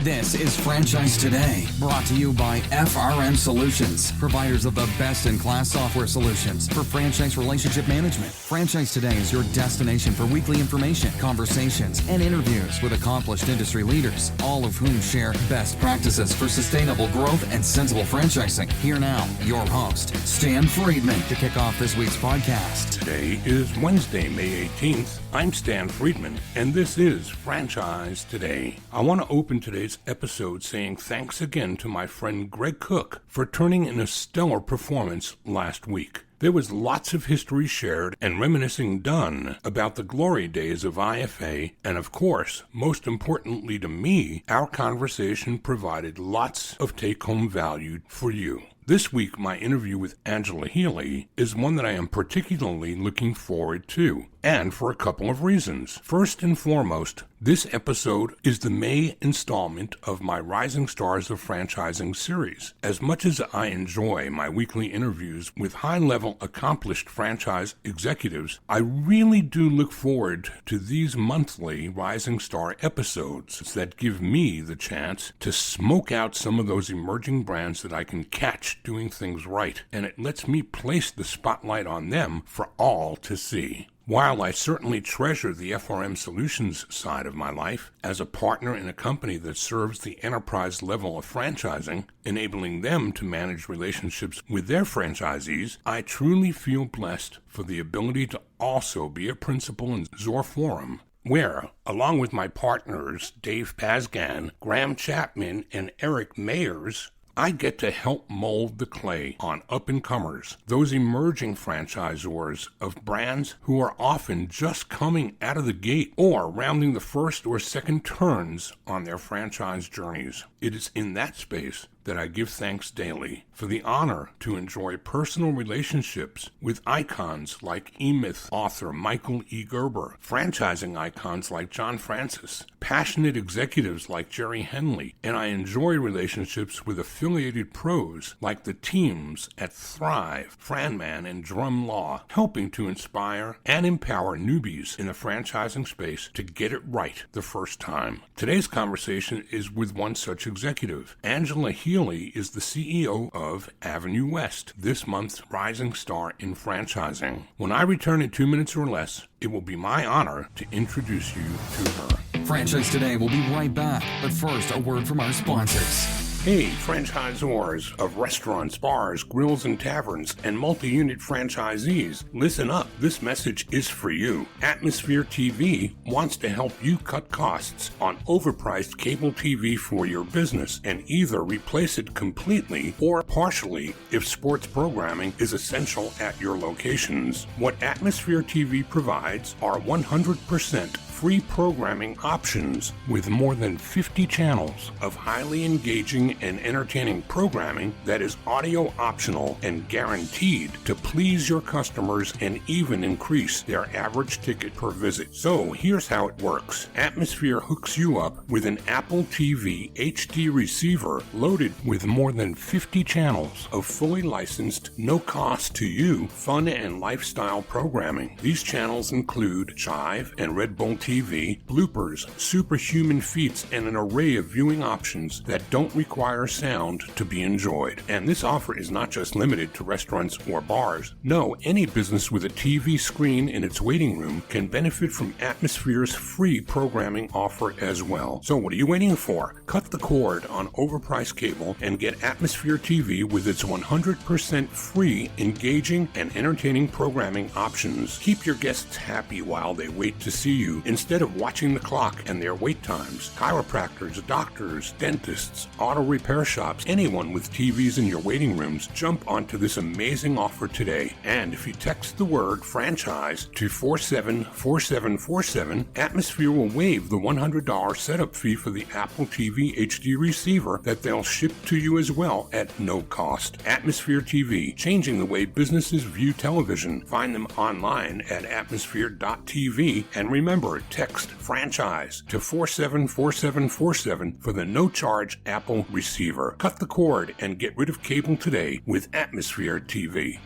This is Franchise Today, brought to you by FRM Solutions, providers of the best-in-class software solutions for franchise relationship management. Franchise Today is your destination for weekly information, conversations, and interviews with accomplished industry leaders, all of whom share best practices for sustainable growth and sensible franchising. Here now, your host, Stan Friedman, to kick off this week's podcast. Today is Wednesday, May 18th. I'm Stan Friedman, and this is Franchise Today. I want to open today's episode saying thanks again to my friend Greg Cook for turning in a stellar performance last week. There was lots of history shared and reminiscing done about the glory days of IFA, and of course, most importantly to me, our conversation provided lots of take-home value for you. This week, my interview with Angela Healy is one that I am particularly looking forward to, and for a couple of reasons. First and foremost, this episode is the May installment of my Rising Stars of Franchising series. As much as I enjoy my weekly interviews with high-level accomplished franchise executives, I really do look forward to these monthly Rising Star episodes that give me the chance to smoke out some of those emerging brands that I can catch doing things right, and it lets me place the spotlight on them for all to see. While I certainly treasure the FRM Solutions side of my life as a partner in a company that serves the enterprise level of franchising, enabling them to manage relationships with their franchisees, I truly feel blessed for the ability to also be a principal in Zor Forum, where, along with my partners Dave Pasgan, Graham Chapman, and Eric Mayers, I get to help mold the clay on up-and-comers, those emerging franchisors of brands who are often just coming out of the gate or rounding the first or second turns on their franchise journeys. It is in that space that I give thanks daily for the honor to enjoy personal relationships with icons like E-Myth author Michael E. Gerber, franchising icons like John Francis, passionate executives like Jerry Henley, and I enjoy relationships with affiliated pros like the teams at Thrive, Franman, and Drum Law, helping to inspire and empower newbies in the franchising space to get it right the first time. Today's conversation is with one such executive. Angela Healy is the CEO of AvenueWest, this month's Rising Star in Franchising. When I return in 2 minutes or less, it will be my honor to introduce you to her. Franchise Today will be right back, but first, a word from our sponsors. Hey, franchisors of restaurants, bars, grills, and taverns, and multi-unit franchisees, listen up. This message is for you. Atmosphere TV wants to help you cut costs on overpriced cable TV for your business and either replace it completely or partially if sports programming is essential at your locations. What Atmosphere TV provides are 100% free programming options with more than 50 channels of highly engaging and entertaining programming that is audio optional and guaranteed to please your customers and even increase their average ticket per visit. So here's how it works. Atmosphere hooks you up with an Apple TV HD receiver loaded with more than 50 channels of fully licensed, no cost to you, fun and lifestyle programming. These channels include Chive and Red Bull TV, bloopers, superhuman feats, and an array of viewing options that don't require sound to be enjoyed. And this offer is not just limited to restaurants or bars. No, any business with a TV screen in its waiting room can benefit from Atmosphere's free programming offer as well. So what are you waiting for? Cut the cord on overpriced cable and get Atmosphere TV with its 100% free, engaging, and entertaining programming options. Keep your guests happy while they wait to see you instead of watching the clock and their wait times. Chiropractors, doctors, dentists, auto repair shops, anyone with TVs in your waiting rooms, jump onto this amazing offer today. And if you text the word franchise to 474747, Atmosphere will waive the $100 setup fee for the Apple TV HD receiver that they'll ship to you as well at no cost. Atmosphere TV, changing the way businesses view television. Find them online at atmosphere.tv, and remember, text franchise to 474747 for the no-charge Apple receiver. Cut the cord and get rid of cable today with Atmosphere TV.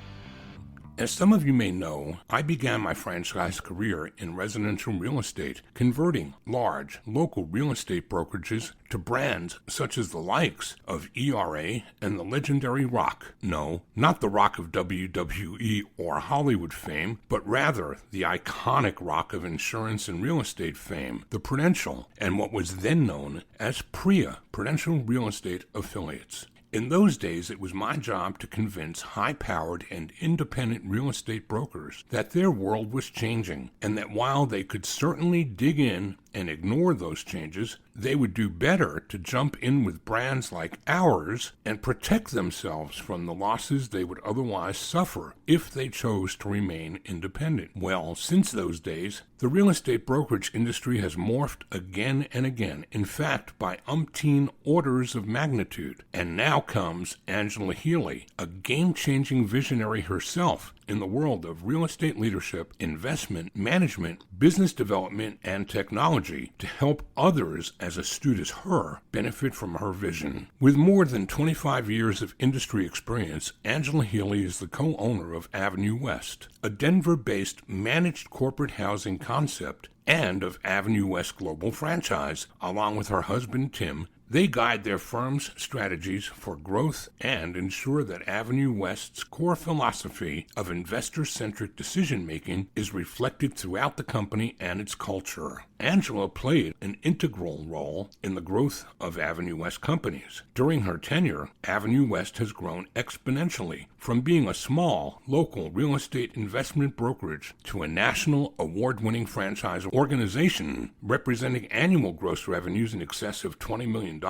As some of you may know, I began my franchise career in residential real estate, converting large local real estate brokerages to brands such as the likes of ERA and the legendary Rock. No, not the Rock of WWE or Hollywood fame, but rather the iconic Rock of insurance and real estate fame, the Prudential, and what was then known as PRIA, Prudential Real Estate Affiliates. In those days, it was my job to convince high-powered and independent real estate brokers that their world was changing, and that while they could certainly dig in and ignore those changes, they would do better to jump in with brands like ours and protect themselves from the losses they would otherwise suffer if they chose to remain independent. Well, since those days, the real estate brokerage industry has morphed again and again, in fact, by umpteen orders of magnitude. And now comes Angela Healy, a game-changing visionary herself in the world of real estate leadership, investment, management, business development, and technology to help others as astute as her benefit from her vision. With more than 25 years of industry experience, Angela Healy is the co-owner of AvenueWest, a Denver-based managed corporate housing concept, and of AvenueWest Global Franchise. Along with her husband, Tim, they guide their firm's strategies for growth and ensure that AvenueWest's core philosophy of investor-centric decision-making is reflected throughout the company and its culture. Angela played an integral role in the growth of AvenueWest companies. During her tenure, AvenueWest has grown exponentially from being a small, local real estate investment brokerage to a national award-winning franchise organization representing annual gross revenues in excess of $20 million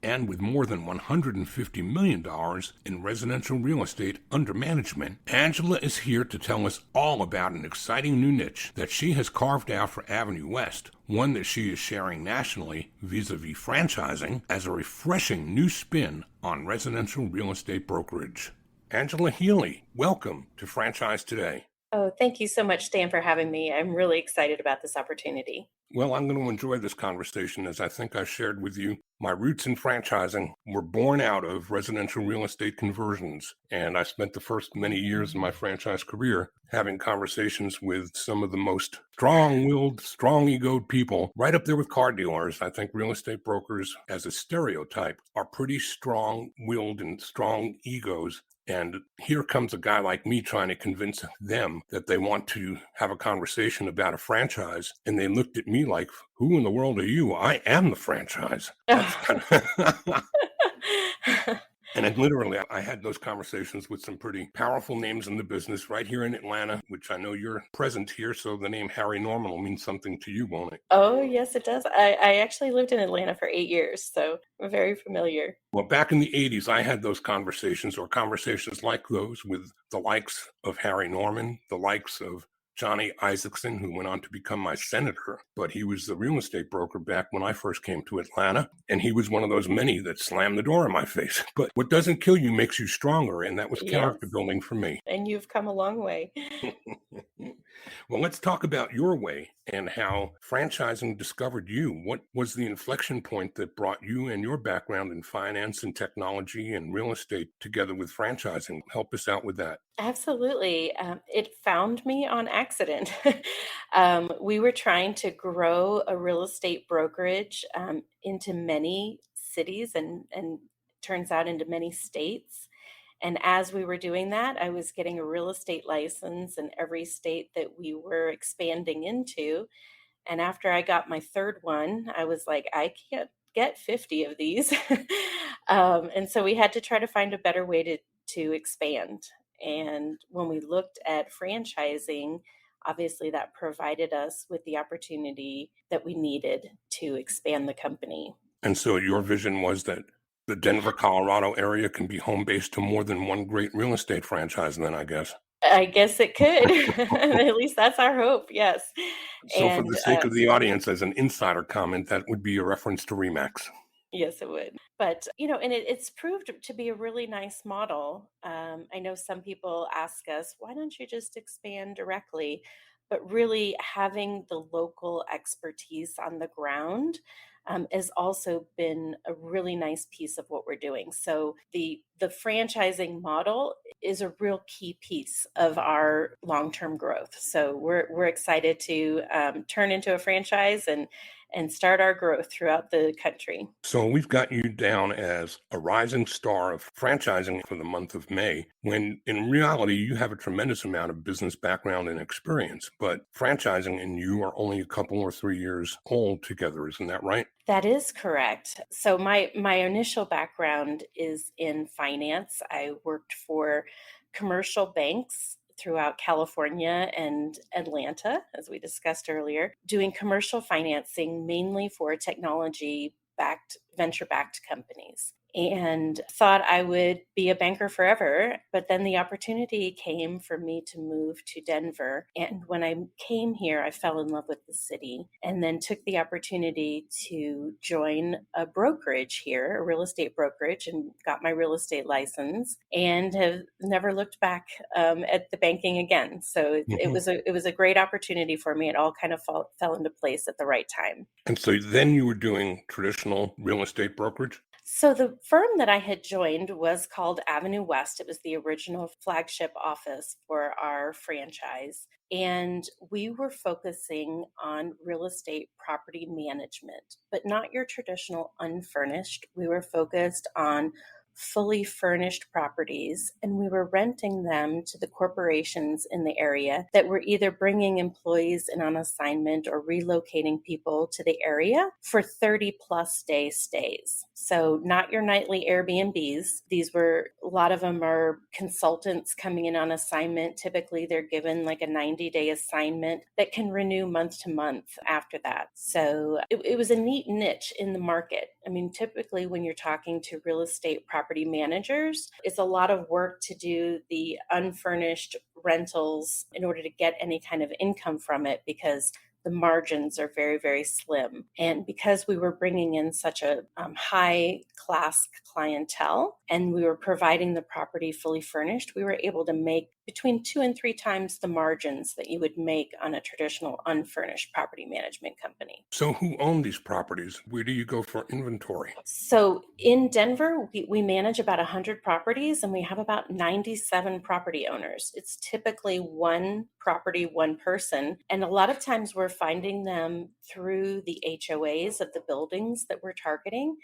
and with more than $150 million in residential real estate under management. Angela is here to tell us all about an exciting new niche that she has carved out for AvenueWest, one that she is sharing nationally vis-a-vis franchising as a refreshing new spin on residential real estate brokerage. Angela Healy, welcome to Franchise Today. Oh, thank you so much, Stan, for having me. I'm really excited about this opportunity. Well, I'm going to enjoy this conversation as I think I shared with you. My roots in franchising were born out of residential real estate conversions, and I spent the first many years of my franchise career having conversations with some of the most strong-willed, strong-egoed people, right up there with car dealers. I think real estate brokers, as a stereotype, are pretty strong-willed and strong egos. And here comes a guy like me trying to convince them that they want to have a conversation about a franchise. And they looked at me like, who in the world are you? I am the franchise. That's kind of And I had those conversations with some pretty powerful names in the business right here in Atlanta, which I know you're present here. So the name Harry Norman will mean something to you, won't it? Oh, yes, it does. I actually lived in Atlanta for 8 years, so I'm very familiar. Well, back in the 80s, I had those conversations or conversations like those with the likes of Harry Norman, the likes of Johnny Isaacson, who went on to become my senator, but he was the real estate broker back when I first came to Atlanta, and he was one of those many that slammed the door in my face. But what doesn't kill you makes you stronger, and that was character building for me. And you've come a long way. Well, let's talk about your way and how franchising discovered you. What was the inflection point that brought you and your background in finance and technology and real estate together with franchising? Help us out with that. Absolutely. It found me on accident. We were trying to grow a real estate brokerage into many cities and turns out into many states. And as we were doing that, I was getting a real estate license in every state that we were expanding into. And after I got my third one, I was like, I can't get 50 of these. And so we had to try to find a better way to expand. And when we looked at franchising, obviously that provided us with the opportunity that we needed to expand the company. And so your vision was that the Denver, Colorado area can be home base to more than one great real estate franchise then, I guess. I guess it could. At least that's our hope, yes. So for the sake of the audience, as an insider comment, that would be a reference to RE/MAX. Yes, it would. But, and it's proved to be a really nice model. I know some people ask us, why don't you just expand directly? But really having the local expertise on the ground has also been a really nice piece of what we're doing. So the franchising model is a real key piece of our long-term growth. So we're excited to turn into a franchise and start our growth throughout the country. So we've got you down as a rising star of franchising for the month of May, when in reality, you have a tremendous amount of business background and experience, but franchising and you are only a couple or 3 years old together. Isn't that right? That is correct. So my initial background is in finance. I worked for commercial banks throughout California and Atlanta, as we discussed earlier, doing commercial financing mainly for technology backed, venture backed companies. And thought I would be a banker forever. But then the opportunity came for me to move to Denver. And when I came here, I fell in love with the city and then took the opportunity to join a brokerage here, a real estate brokerage, and got my real estate license and have never looked back at the banking again. So it was a great opportunity for me. It all kind of fell into place at the right time. And so then you were doing traditional real estate brokerage? So the firm that I had joined was called AvenueWest. It was the original flagship office for our franchise. And we were focusing on real estate property management, but not your traditional unfurnished. We were focused on fully furnished properties, and we were renting them to the corporations in the area that were either bringing employees in on assignment or relocating people to the area for 30 plus day stays. So not your nightly Airbnbs. These were, a lot of them are consultants coming in on assignment. Typically they're given like a 90-day assignment that can renew month to month after that. So it was a neat niche in the market. I mean, typically when you're talking to real estate property managers, it's a lot of work to do the unfurnished rentals in order to get any kind of income from it, because the margins are very, very slim. And because we were bringing in such a high class clientele and we were providing the property fully furnished, we were able to make between 2 and 3 times the margins that you would make on a traditional unfurnished property management company. So who own these properties? Where do you go for inventory? So in Denver, we manage about 100 properties and we have about 97 property owners. It's typically one property, one person. And a lot of times we're finding them through the HOAs of the buildings that we're targeting.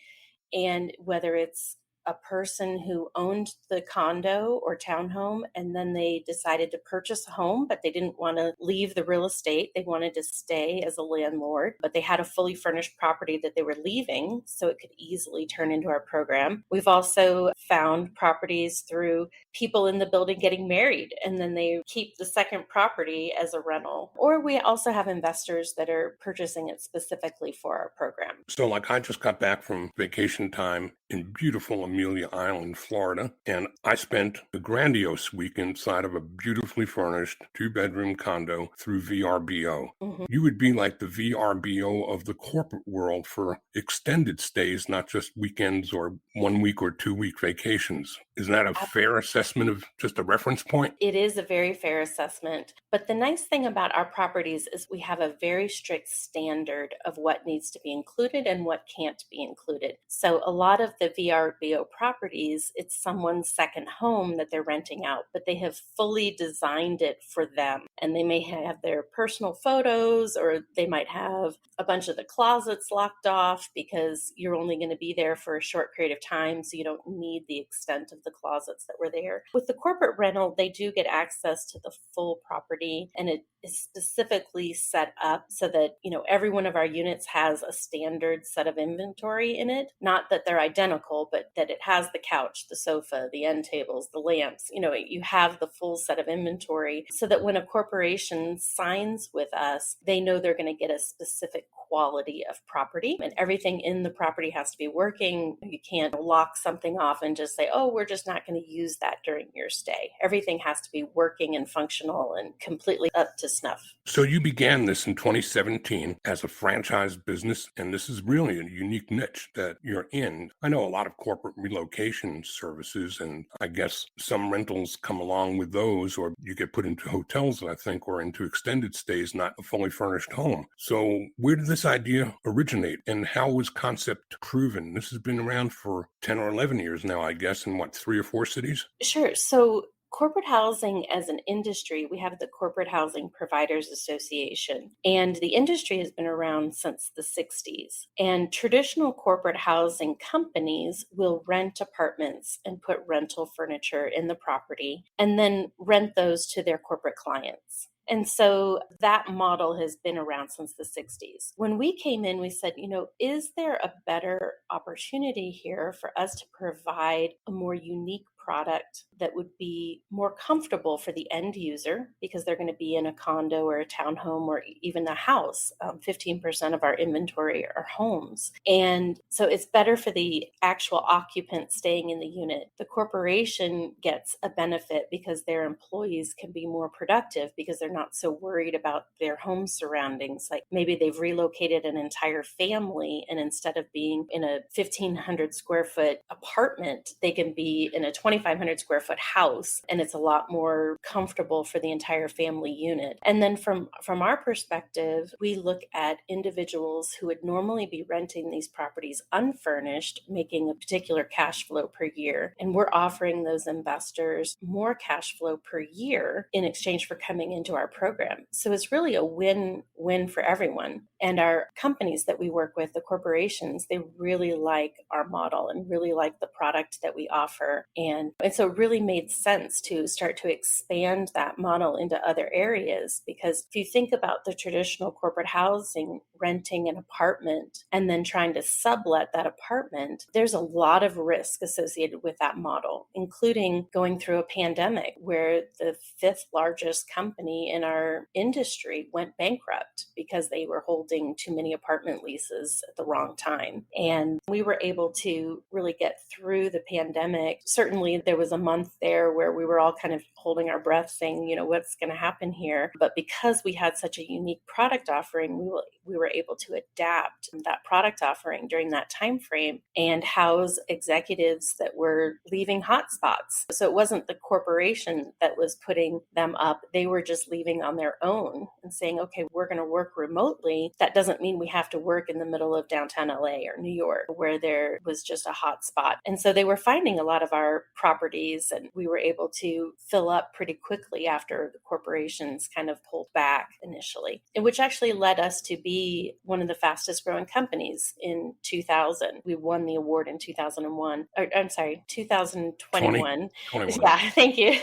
And whether it's a person who owned the condo or townhome and then they decided to purchase a home, but they didn't want to leave the real estate. They wanted to stay as a landlord, but they had a fully furnished property that they were leaving, so it could easily turn into our program. We've also found properties through people in the building getting married, and then they keep the second property as a rental. Or we also have investors that are purchasing it specifically for our program. So like I just got back from vacation time in beautiful Amelia Island, Florida, and I spent a grandiose week inside of a beautifully furnished 2-bedroom condo through VRBO. Mm-hmm. You would be like the VRBO of the corporate world for extended stays, not just weekends or 1 week or 2 week vacations. Isn't that a fair assessment of just a reference point? It is a very fair assessment. But the nice thing about our properties is we have a very strict standard of what needs to be included and what can't be included. So a lot of the VRBO properties, it's someone's second home that they're renting out, but they have fully designed it for them. And they may have their personal photos, or they might have a bunch of the closets locked off because you're only going to be there for a short period of time, so you don't need the extent of the closets that were there. With the corporate rental, they do get access to the full property, and it is specifically set up so that, every one of our units has a standard set of inventory in it. Not that they're identical, but that it has the couch, the sofa, the end tables, the lamps. You have the full set of inventory so that when a corporation signs with us, they know they're going to get a specific quality of property, and everything in the property has to be working. You can't lock something off and just say, oh, we're just not going to use that during your stay. Everything has to be working and functional and completely up to snuff. So you began this in 2017 as a franchise business, and this is really a unique niche that you're in. I know a lot of corporate relocation services, and I guess some rentals come along with those, or you get put into hotels, I think, or into extended stays, not a fully furnished home. So where did this idea originate, and how was concept proven? This has been around for 10 or 11 years now, I guess, in 3 or 4 cities? Sure. So Corporate housing as an industry, we have the Corporate Housing Providers Association, and the industry has been around since the 60s. And traditional corporate housing companies will rent apartments and put rental furniture in the property and then rent those to their corporate clients. And so that model has been around since the 60s. When we came in, we said, is there a better opportunity here for us to provide a more unique product that would be more comfortable for the end user because they're going to be in a condo or a townhome or even a house. 15% of our inventory are homes. And so it's better for the actual occupant staying in the unit. The corporation gets a benefit because their employees can be more productive because they're not so worried about their home surroundings. Like maybe they've relocated an entire family, and instead of being in a 1,500 square foot apartment, they can be in a 2,500 square foot house, and it's a lot more comfortable for the entire family unit. And then from our perspective, we look at individuals who would normally be renting these properties unfurnished, making a particular cash flow per year. And we're offering those investors more cash flow per year in exchange for coming into our program. So it's really a win-win for everyone. And our companies that we work with, the corporations, they really like our model and really like the product that we offer. And so it really made sense to start to expand that model into other areas, because if you think about the traditional corporate housing, renting an apartment and then trying to sublet that apartment, there's a lot of risk associated with that model, including going through a pandemic where the fifth largest company in our industry went bankrupt because they were holding too many apartment leases at the wrong time. And we were able to really get through the pandemic. Certainly there was a month there where we were all kind of holding our breath saying, what's going to happen here? But because we had such a unique product offering, we were able to adapt that product offering during that time frame and house executives that were leaving hotspots. So it wasn't the corporation that was putting them up. They were just leaving on their own and saying, okay, we're going to work remotely. That doesn't mean we have to work in the middle of downtown LA or New York where there was just a hot spot. And so they were finding a lot of our properties, and we were able to fill up pretty quickly after the corporations kind of pulled back initially, and which actually led us to be one of the fastest growing companies in 2000. We won the award in 2001, or I'm sorry, 2021. 21. Yeah, thank you.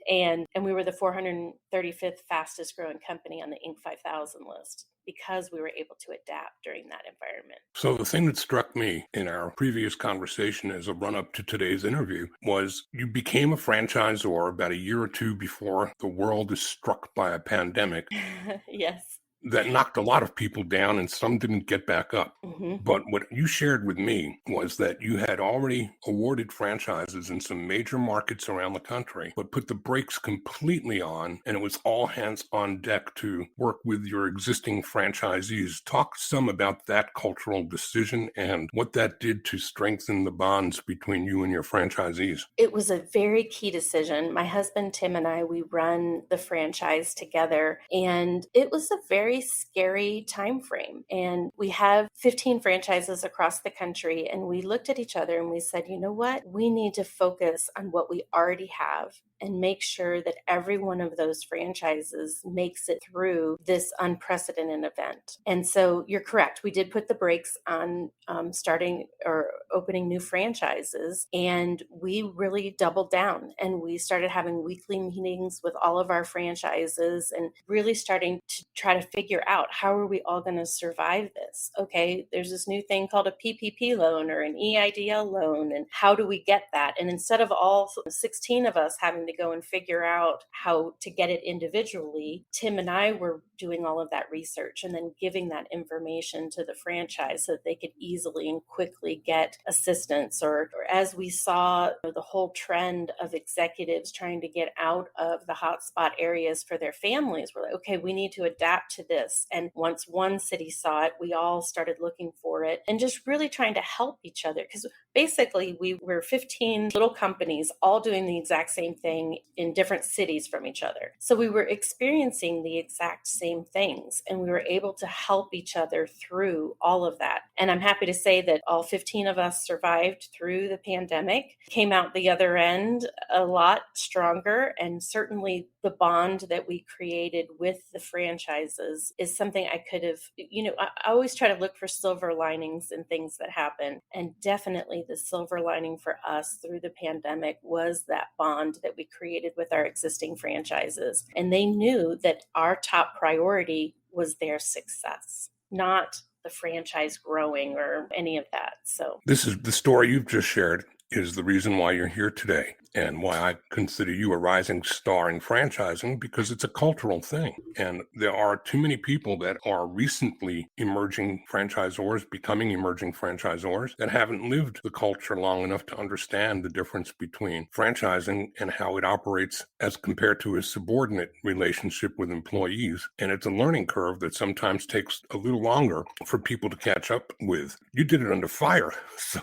And we were the 435th fastest growing company on the Inc. 5000 list, because we were able to adapt during that environment. So the thing that struck me in our previous conversation as a run-up to today's interview was you became a franchisor about a year or two before the world is struck by a pandemic. Yes. That knocked a lot of people down, and some didn't get back up. Mm-hmm. But what you shared with me was that you had already awarded franchises in some major markets around the country, but put the brakes completely on, and it was all hands on deck to work with your existing franchisees. Talk some about that cultural decision and what that did to strengthen the bonds between you and your franchisees. It was a very key decision. My husband, Tim, and I, we run the franchise together, and it was a very scary time frame. And we have 15 franchises across the country, and we looked at each other and we said, you know what? We need to focus on what we already have and make sure that every one of those franchises makes it through this unprecedented event. And so you're correct. We did put the brakes on starting or opening new franchises, and we really doubled down, and we started having weekly meetings with all of our franchises and really starting to try to figure out, how are we all going to survive this? Okay, there's this new thing called a PPP loan or an EIDL loan, and how do we get that? And instead of all 16 of us having to go and figure out how to get it individually, Tim and I were doing all of that research and then giving that information to the franchise so that they could easily and quickly get assistance. Or as we saw the whole trend of executives trying to get out of the hotspot areas for their families, we're like, okay, we need to adapt to this. And once one city saw it, we all started looking for it and just really trying to help each other, because basically we were 15 little companies all doing the exact same thing in different cities from each other. So we were experiencing the exact same things, and we were able to help each other through all of that. And I'm happy to say that all 15 of us survived through the pandemic, came out the other end a lot stronger. And certainly the bond that we created with the franchises is something I could have, I always try to look for silver linings in things that happen. And definitely the silver lining for us through the pandemic was that bond that we created with our existing franchises. And they knew that our top priority was their success, not the franchise growing or any of that. So this is the story you've just shared is the reason why you're here today and why I consider you a rising star in franchising, because it's a cultural thing. And there are too many people that are recently emerging franchisors, becoming emerging franchisors, that haven't lived the culture long enough to understand the difference between franchising and how it operates as compared to a subordinate relationship with employees. And it's a learning curve that sometimes takes a little longer for people to catch up with. You did it under fire, so...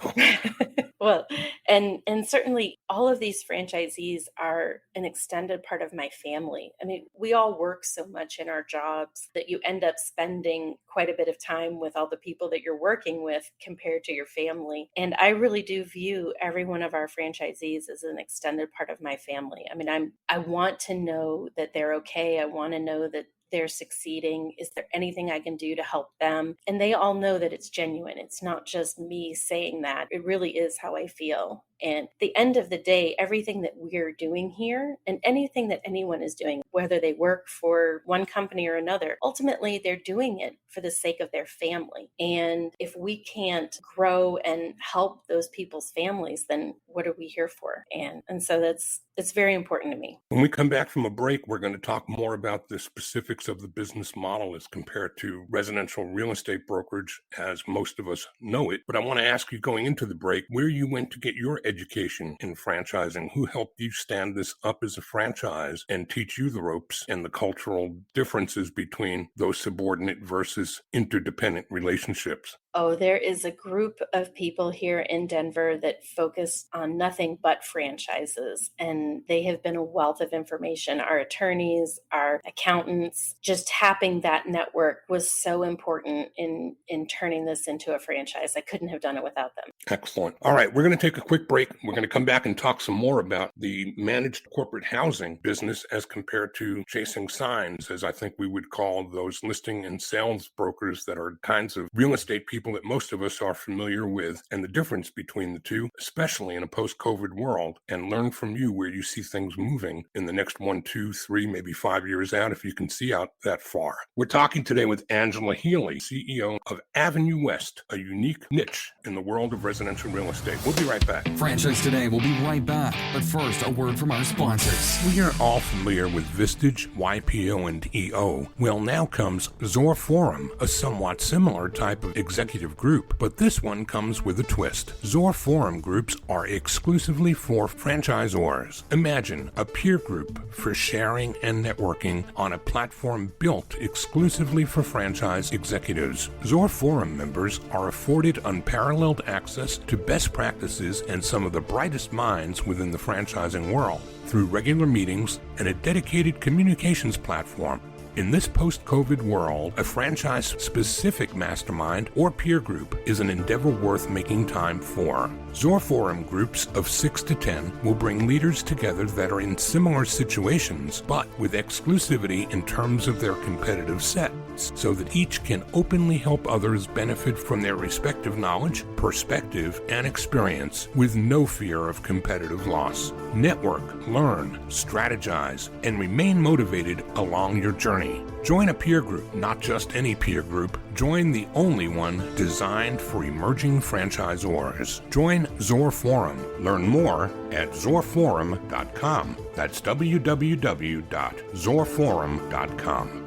Well, and certainly all of these franchisees are an extended part of my family. I mean, we all work so much in our jobs that you end up spending quite a bit of time with all the people that you're working with compared to your family. And I really do view every one of our franchisees as an extended part of my family. I mean, I want to know that they're okay. I want to know that they're succeeding. Is there anything I can do to help them? And they all know that it's genuine. It's not just me saying that. It really is how I feel. And at the end of the day, everything that we're doing here and anything that anyone is doing, whether they work for one company or another, ultimately they're doing it for the sake of their family. And if we can't grow and help those people's families, then what are we here for? And so it's very important to me. When we come back from a break, we're going to talk more about the specifics of the business model as compared to residential real estate brokerage as most of us know it. But I want to ask you, going into the break, where you went to get your education in franchising, who helped you stand this up as a franchise and teach you the ropes and the cultural differences between those subordinate versus interdependent relationships. Oh, there is a group of people here in Denver that focus on nothing but franchises, and they have been a wealth of information. Our attorneys, our accountants, just tapping that network was so important in turning this into a franchise. I couldn't have done it without them. Excellent. All right, we're going to take a quick break. We're going to come back and talk some more about the managed corporate housing business as compared to chasing signs, as I think we would call those listing and sales brokers that are kinds of real estate people that most of us are familiar with, and the difference between the two, especially in a post-COVID world, and learn from you where you see things moving in the next 1, 2, 3, maybe 5 years out, if you can see out that far. We're talking today with Angela Healy, CEO of AvenueWest, a unique niche in the world of residential real estate. We'll be right back. Franchise Today will be right back. But first, a word from our sponsors. We are all familiar with Vistage, YPO, and EO. Well, now comes Zor Forum, a somewhat similar type of executive group, but this one comes with a twist. Zor Forum groups are exclusively for franchisors. Imagine a peer group for sharing and networking on a platform built exclusively for franchise executives. Zor Forum members are afforded unparalleled access to best practices and some of the brightest minds within the franchising world through regular meetings and a dedicated communications platform. In this post-COVID world, a franchise-specific mastermind or peer group is an endeavor worth making time for. Zor Forum groups of 6 to 10 will bring leaders together that are in similar situations, but with exclusivity in terms of their competitive sets, so that each can openly help others benefit from their respective knowledge, perspective, and experience with no fear of competitive loss. Network, learn, strategize, and remain motivated along your journey. Join a peer group, not just any peer group. Join the only one designed for emerging franchisors. Join Zor Forum. Learn more at zorforum.com. That's www.zorforum.com.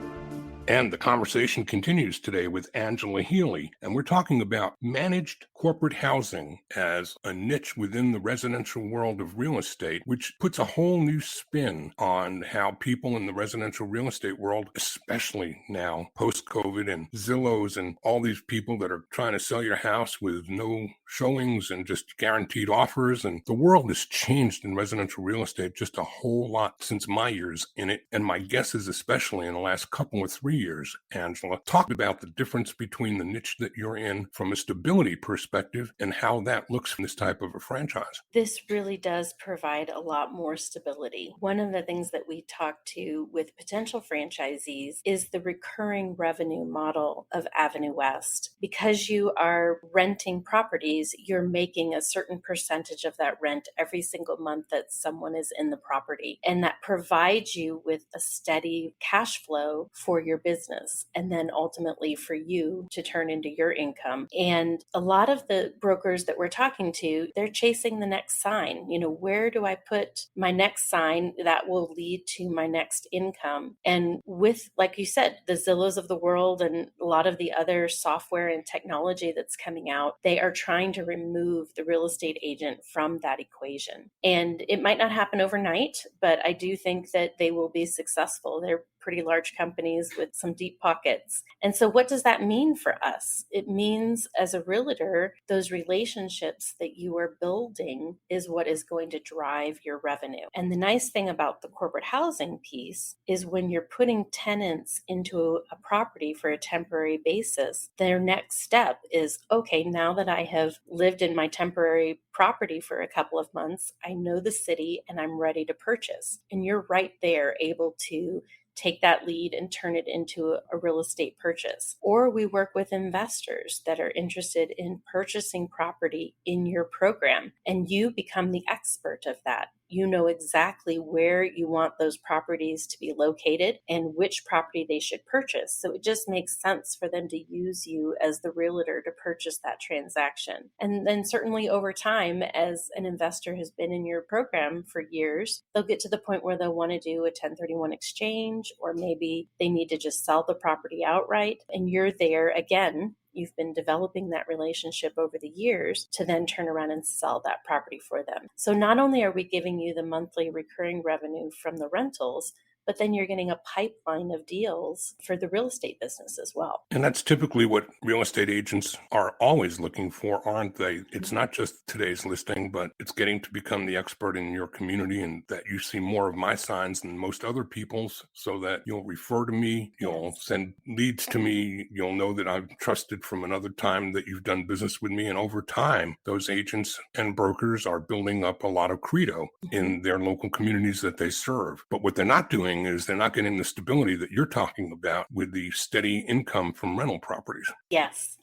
And the conversation continues today with Angela Healy, and we're talking about managed corporate housing as a niche within the residential world of real estate, which puts a whole new spin on how people in the residential real estate world, especially now post-COVID and Zillows and all these people that are trying to sell your house with no showings and just guaranteed offers. And the world has changed in residential real estate just a whole lot since my years in it. And my guess is especially in the last couple or 3 3 years, Angela. Talk about the difference between the niche that you're in from a stability perspective and how that looks from this type of a franchise. This really does provide a lot more stability. One of the things that we talk to with potential franchisees is the recurring revenue model of AvenueWest. Because you are renting properties, you're making a certain percentage of that rent every single month that someone is in the property. And that provides you with a steady cash flow for your business and then ultimately for you to turn into your income. And a lot of the brokers that we're talking to, they're chasing the next sign. Where do I put my next sign that will lead to my next income? And with, like you said, the Zillows of the world and a lot of the other software and technology that's coming out, they are trying to remove the real estate agent from that equation. And it might not happen overnight, but I do think that they will be successful. They're pretty large companies with some deep pockets. And so what does that mean for us? It means as a realtor, those relationships that you are building is what is going to drive your revenue. And the nice thing about the corporate housing piece is when you're putting tenants into a property for a temporary basis, their next step is, okay, now that I have lived in my temporary property for a couple of months, I know the city and I'm ready to purchase. And you're right there able to take that lead and turn it into a real estate purchase. Or we work with investors that are interested in purchasing property in your program, and you become the expert of that. You know exactly where you want those properties to be located and which property they should purchase. So it just makes sense for them to use you as the realtor to purchase that transaction. And then certainly over time, as an investor has been in your program for years, they'll get to the point where they'll want to do a 1031 exchange, or maybe they need to just sell the property outright. And you're there again. You've been developing that relationship over the years to then turn around and sell that property for them. So not only are we giving you the monthly recurring revenue from the rentals, but then you're getting a pipeline of deals for the real estate business as well. And that's typically what real estate agents are always looking for, aren't they? It's not just today's listing, but it's getting to become the expert in your community, and that you see more of my signs than most other people's, so that you'll refer to me, you'll send leads to me, you'll know that I'm trusted from another time that you've done business with me. And over time, those agents and brokers are building up a lot of credo in their local communities that they serve. But what they're not doing is they're not getting the stability that you're talking about with the steady income from rental properties. Yes.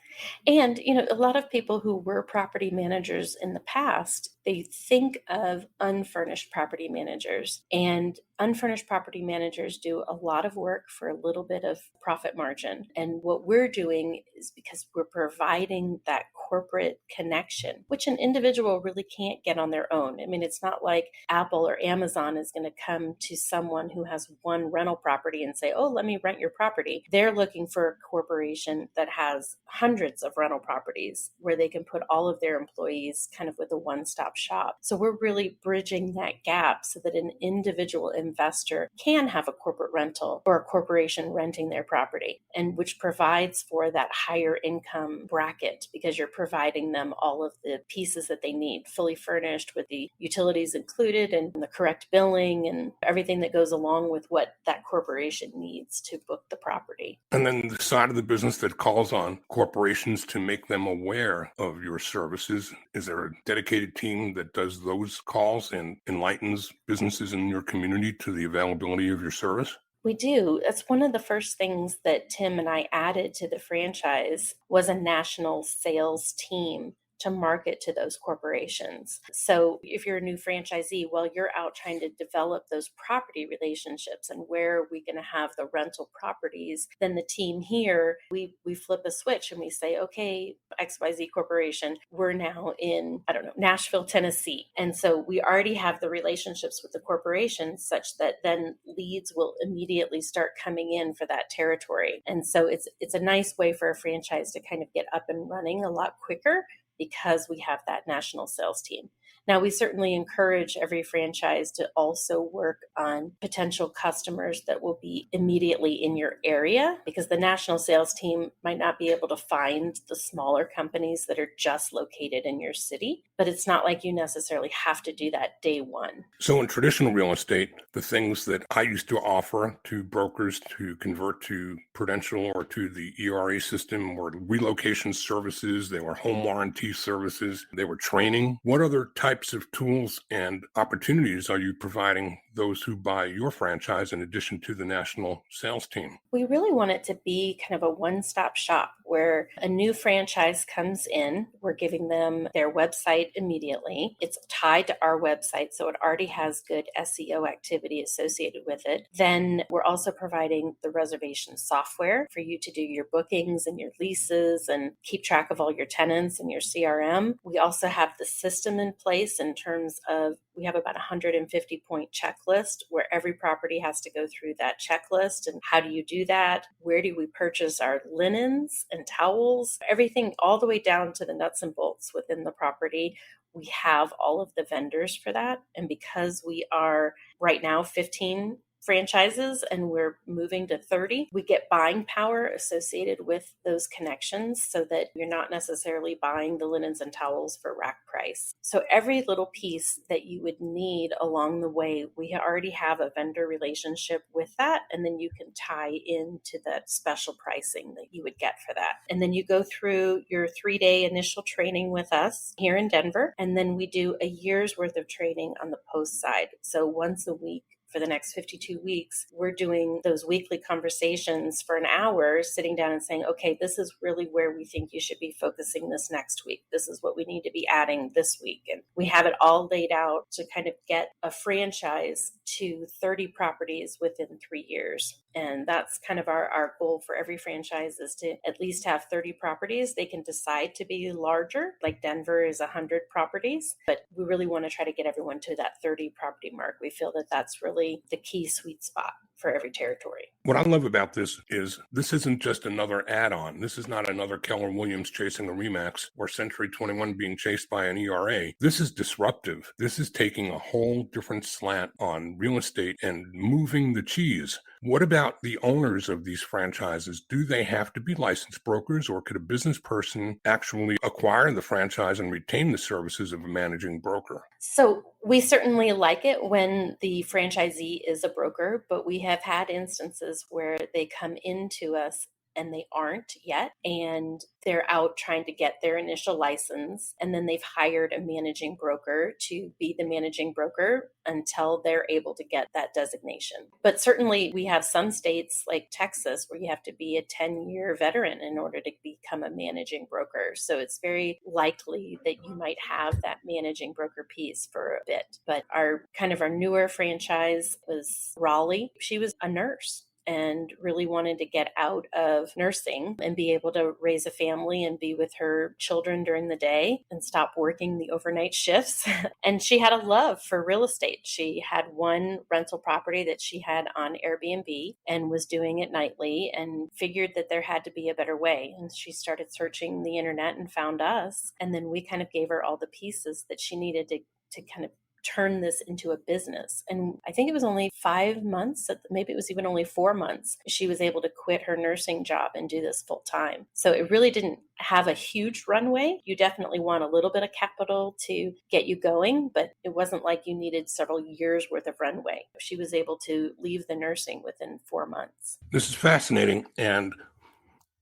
And, a lot of people who were property managers in the past, they think of unfurnished property managers. And unfurnished property managers do a lot of work for a little bit of profit margin. And what we're doing is because we're providing that corporate connection, which an individual really can't get on their own. I mean, it's not like Apple or Amazon is going to come to someone who has one rental property and say, oh, let me rent your property. They're looking for a corporation that has hundreds of rental properties where they can put all of their employees kind of with a one-stop shop. So we're really bridging that gap so that an individual investor can have a corporate rental or a corporation renting their property, and which provides for that higher income bracket because you're providing them all of the pieces that they need, fully furnished with the utilities included and the correct billing and everything that goes along with what that corporation needs to book the property. And then the side of the business that calls on corporations to make them aware of your services, is there a dedicated team that does those calls and enlightens businesses in your community to the availability of your service? We do. That's one of the first things that Tim and I added to the franchise was a national sales team to market to those corporations. So if you're a new franchisee, well, you're out trying to develop those property relationships and where are we going to have the rental properties, then the team here, we flip a switch and we say, okay, XYZ Corporation, we're now in, Nashville, Tennessee. And so we already have the relationships with the corporations such that then leads will immediately start coming in for that territory. And so it's a nice way for a franchise to kind of get up and running a lot quicker because we have that national sales team. Now, we certainly encourage every franchise to also work on potential customers that will be immediately in your area, because the national sales team might not be able to find the smaller companies that are just located in your city, but it's not like you necessarily have to do that day one. So in traditional real estate, the things that I used to offer to brokers to convert to Prudential or to the ERA system were relocation services, they were home warranty services, they were training. What other types of tools and opportunities are you providing those who buy your franchise in addition to the national sales team? We really want it to be kind of a one-stop shop where a new franchise comes in. We're giving them their website immediately. It's tied to our website, so it already has good SEO activity associated with it. Then we're also providing the reservation software for you to do your bookings and your leases and keep track of all your tenants and your CRM. We also have the system in place in terms of we have about 150-point checklist where every property has to go through that checklist. And how do you do that? Where do we purchase our linens and towels? Everything all the way down to the nuts and bolts within the property. We have all of the vendors for that. And because we are right now 15 franchises and we're moving to 30, we get buying power associated with those connections so that you're not necessarily buying the linens and towels for rack price. So every little piece that you would need along the way, we already have a vendor relationship with that. And then you can tie into that special pricing that you would get for that. And then you go through your 3-day initial training with us here in Denver. And then we do a year's worth of training on the post side. So once a week, for the next 52 weeks, we're doing those weekly conversations for an hour, sitting down and saying, okay, this is really where we think you should be focusing this next week. This is what we need to be adding this week. And we have it all laid out to kind of get a franchise to 30 properties within 3 years. And that's kind of our goal for every franchise is to at least have 30 properties. They can decide to be larger, like Denver is 100 properties, but we really want to try to get everyone to that 30 property mark. We feel that that's really the key sweet spot for every territory. What I love about this isn't just another add-on. This is not another Keller Williams chasing a Remax or Century 21 being chased by an ERA. This is disruptive. This is taking a whole different slant on real estate and moving the cheese. What about the owners of these franchises? Do they have to be licensed brokers, or could a business person actually acquire the franchise and retain the services of a managing broker? So we certainly like it when the franchisee is a broker, but we have had instances where they come into us and they aren't yet, and they're out trying to get their initial license, and then they've hired a managing broker to be the managing broker until they're able to get that designation. But certainly we have some states like Texas where you have to be a 10-year veteran in order to become a managing broker. So it's very likely that you might have that managing broker piece for a bit. But our newer franchise was Raleigh. She was a nurse and really wanted to get out of nursing and be able to raise a family and be with her children during the day and stop working the overnight shifts. And she had a love for real estate. She had one rental property that she had on Airbnb and was doing it nightly and figured that there had to be a better way. And she started searching the internet and found us. And then we kind of gave her all the pieces that she needed to kind of turn this into a business. And I think it was only 5 months, maybe it was even only 4 months, she was able to quit her nursing job and do this full time. So it really didn't have a huge runway. You definitely want a little bit of capital to get you going, but it wasn't like you needed several years worth of runway. She was able to leave the nursing within 4 months. This is fascinating. And,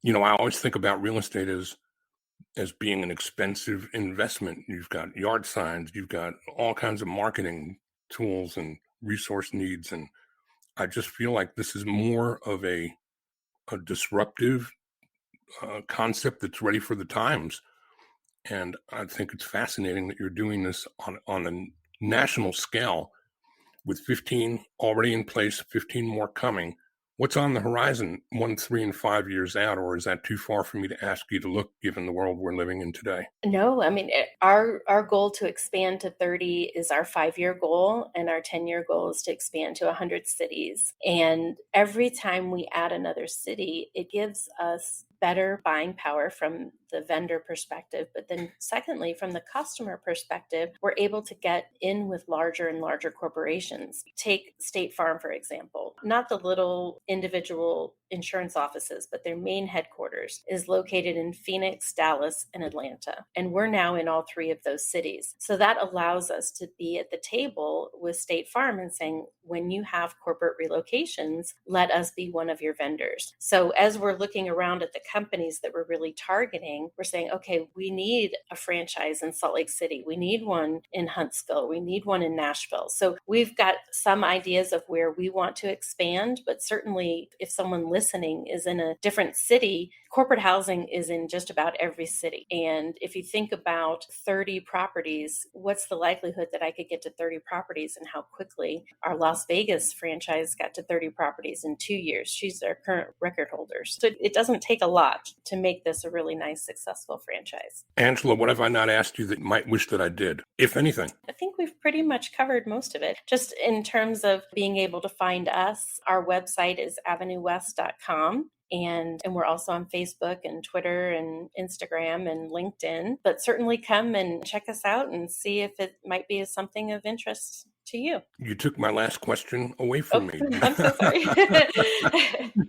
I always think about real estate as being an expensive investment. You've got yard signs, you've got all kinds of marketing tools and resource needs. And I just feel like this is more of a disruptive concept that's ready for the times. And I think it's fascinating that you're doing this on a national scale with 15 already in place, 15 more coming. What's on the horizon 1, 3, and 5 years out, or is that too far for me to ask you to look given the world we're living in today? No, I mean, our goal to expand to 30 is our 5-year goal, and our 10-year goal is to expand to 100 cities. And every time we add another city, it gives us better buying power from the vendor perspective. But then secondly, from the customer perspective, we're able to get in with larger and larger corporations. Take State Farm, for example, not the little individual insurance offices, but their main headquarters is located in Phoenix, Dallas, and Atlanta. And we're now in all three of those cities. So that allows us to be at the table with State Farm and saying, when you have corporate relocations, let us be one of your vendors. So as we're looking around at the companies that we're really targeting, we're saying, okay, we need a franchise in Salt Lake City. We need one in Huntsville. We need one in Nashville. So we've got some ideas of where we want to expand, but certainly if someone listening is in a different city, corporate housing is in just about every city. And if you think about 30 properties, what's the likelihood that I could get to 30 properties and how quickly our Las Vegas franchise got to 30 properties in 2 years? She's our current record holder. So it doesn't take a lot to make this a really nice, successful franchise. Angela, what have I not asked you that you might wish that I did, if anything? I think we've pretty much covered most of it. Just in terms of being able to find us, our website is AvenueWest.com. And we're also on Facebook and Twitter and Instagram and LinkedIn. But certainly come and check us out and see if it might be something of interest to you. You took my last question away from me. I'm so sorry.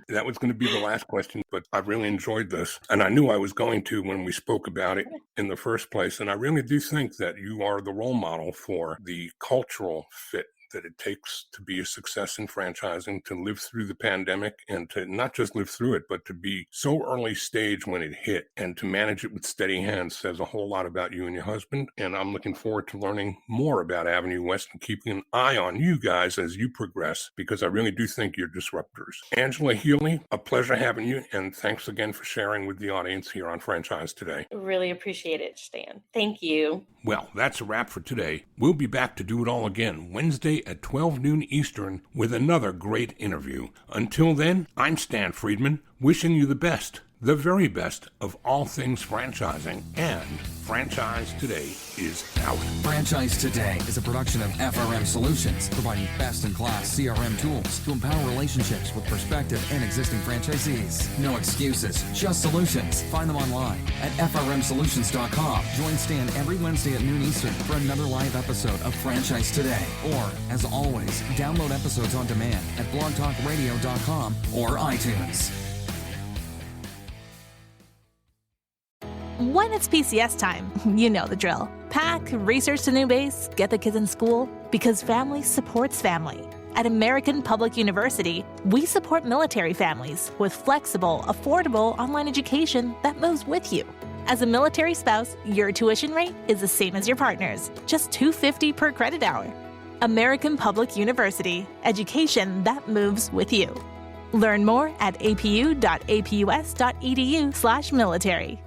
That was going to be the last question, but I really enjoyed this. And I knew I was going to when we spoke about it in the first place. And I really do think that you are the role model for the cultural fit that it takes to be a success in franchising, to live through the pandemic, and to not just live through it, but to be so early stage when it hit and to manage it with steady hands says a whole lot about you and your husband. And I'm looking forward to learning more about Avenue West and keeping an eye on you guys as you progress, because I really do think you're disruptors. Angela Healy, a pleasure having you, and thanks again for sharing with the audience here on Franchise Today. Really appreciate it, Stan. Thank you. Well, that's a wrap for today. We'll be back to do it all again Wednesday at 12 noon Eastern with another great interview. Until then, I'm Stan Friedman, wishing you the best, the very best of all things franchising, and Franchise Today is out. Franchise Today is a production of FRM Solutions, providing best-in-class CRM tools to empower relationships with prospective and existing franchisees. No excuses, just solutions. Find them online at frmsolutions.com. Join Stan every Wednesday at noon Eastern for another live episode of Franchise Today. Or, as always, download episodes on demand at blogtalkradio.com or iTunes. When it's PCS time, you know the drill. Pack, research the new base, get the kids in school, because family supports family. At American Public University, we support military families with flexible, affordable online education that moves with you. As a military spouse, your tuition rate is the same as your partner's, just $250 per credit hour. American Public University, education that moves with you. Learn more at apu.apus.edu/military.